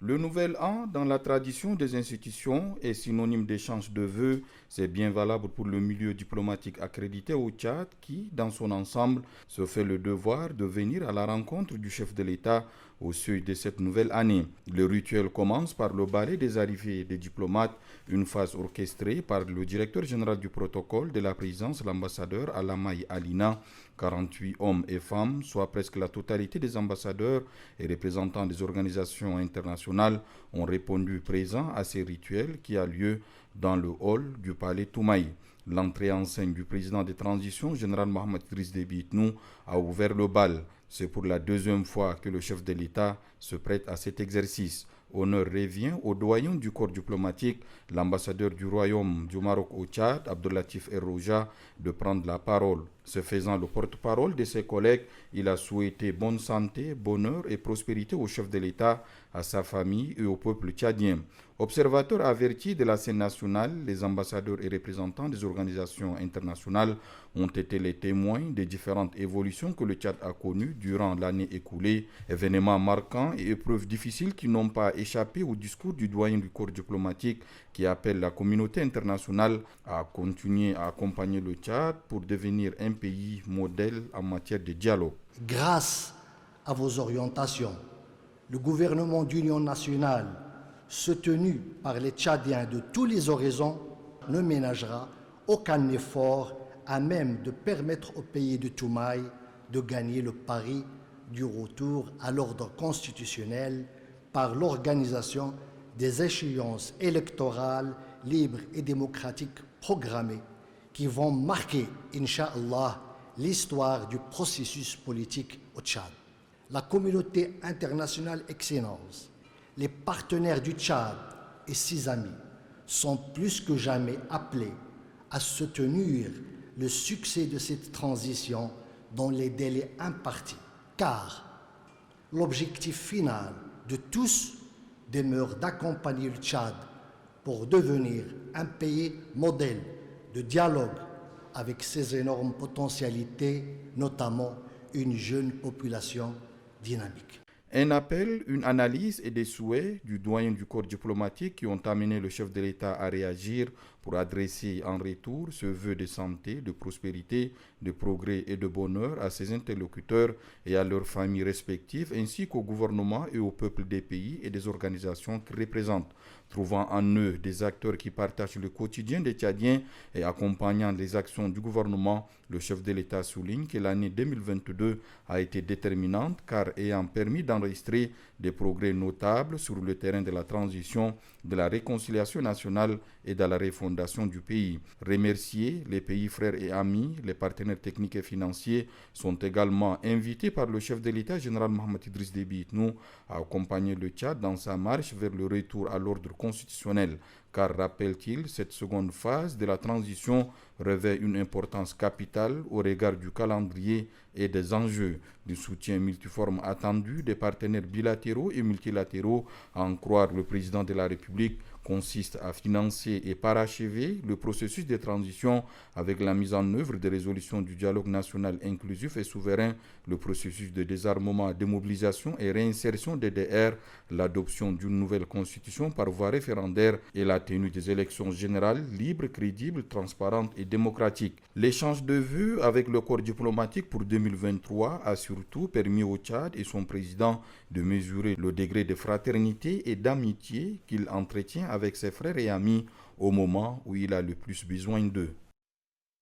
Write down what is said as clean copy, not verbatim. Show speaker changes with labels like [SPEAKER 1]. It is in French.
[SPEAKER 1] Le nouvel an, dans la tradition des institutions, est synonyme d'échange de vœux. C'est bien valable pour le milieu diplomatique accrédité au Tchad qui, dans son ensemble, se fait le devoir de venir à la rencontre du chef de l'État au seuil de cette nouvelle année. Le rituel commence par le ballet des arrivées des diplomates, une phase orchestrée par le directeur général du protocole de la présidence, l'ambassadeur Alamaï Alina. 48 hommes et femmes, soit presque la totalité des ambassadeurs et représentants des organisations internationales, ont répondu présents à ces rituels qui a lieu dans le hall du palais Toumaï. L'entrée en scène du président de transition, général Mohamed Idriss Déby Itnou, a ouvert le bal. C'est pour la deuxième fois que le chef de l'État se prête à cet exercice. Honneur revient au doyen du corps diplomatique, l'ambassadeur du Royaume du Maroc au Tchad, Abdoulatif Errouja, de prendre la parole. Se faisant le porte-parole de ses collègues, il a souhaité bonne santé, bonheur et prospérité au chef de l'État, à sa famille et au peuple tchadien. Observateurs avertis de la scène nationale, les ambassadeurs et représentants des organisations internationales ont été les témoins des différentes évolutions que le Tchad a connues durant l'année écoulée, événements marquants et épreuves difficiles qui n'ont pas échappé au discours du doyen du corps diplomatique qui appelle la communauté internationale à continuer à accompagner le Tchad pour devenir un pays modèle en matière de dialogue.
[SPEAKER 2] Grâce à vos orientations, le gouvernement d'union nationale, soutenu par les Tchadiens de tous les horizons, ne ménagera aucun effort à même de permettre au pays de Toumaï de gagner le pari du retour à l'ordre constitutionnel par l'organisation des échéances électorales libres et démocratiques programmées qui vont marquer, Inch'Allah, l'histoire du processus politique au Tchad. La communauté internationale excellence, les partenaires du Tchad et ses amis sont plus que jamais appelés à soutenir le succès de cette transition dans les délais impartis, car l'objectif final de tous demeure d'accompagner le Tchad pour devenir un pays modèle de dialogue avec ses énormes potentialités, notamment une jeune population dynamique.
[SPEAKER 1] Un appel, une analyse et des souhaits du doyen du corps diplomatique qui ont amené le chef de l'État à réagir pour adresser en retour ce vœu de santé, de prospérité, de progrès et de bonheur à ses interlocuteurs et à leurs familles respectives, ainsi qu'au gouvernement et au peuple des pays et des organisations qu'ils représentent, trouvant en eux des acteurs qui partagent le quotidien des Tchadiens et accompagnant les actions du gouvernement. Le chef de l'État souligne que l'année 2022 a été déterminante car ayant permis d'enregistrer des progrès notables sur le terrain de la transition, de la réconciliation nationale et de la refondation du pays. Remercier les pays frères et amis, les partenaires techniques et financiers sont également invités par le chef de l'État, général Mohamed Idriss Déby Itnou, à accompagner le Tchad dans sa marche vers le retour à l'ordre constitutionnel. Car, rappelle-t-il, cette seconde phase de la transition revêt une importance capitale au regard du calendrier et des enjeux du soutien multiforme attendu des partenaires bilatéraux et multilatéraux, à en croire le président de la République, consiste à financer et parachever le processus de transition avec la mise en œuvre des résolutions du dialogue national inclusif et souverain, le processus de désarmement, démobilisation et réinsertion des DR, l'adoption d'une nouvelle constitution par voie référendaire et la tenue des élections générales libres, crédibles, transparentes et démocratiques. L'échange de vues avec le corps diplomatique pour 2023 a surtout permis au Tchad et son président de mesurer le degré de fraternité et d'amitié qu'il entretient avec ses frères et amis au moment où il a le plus besoin d'eux.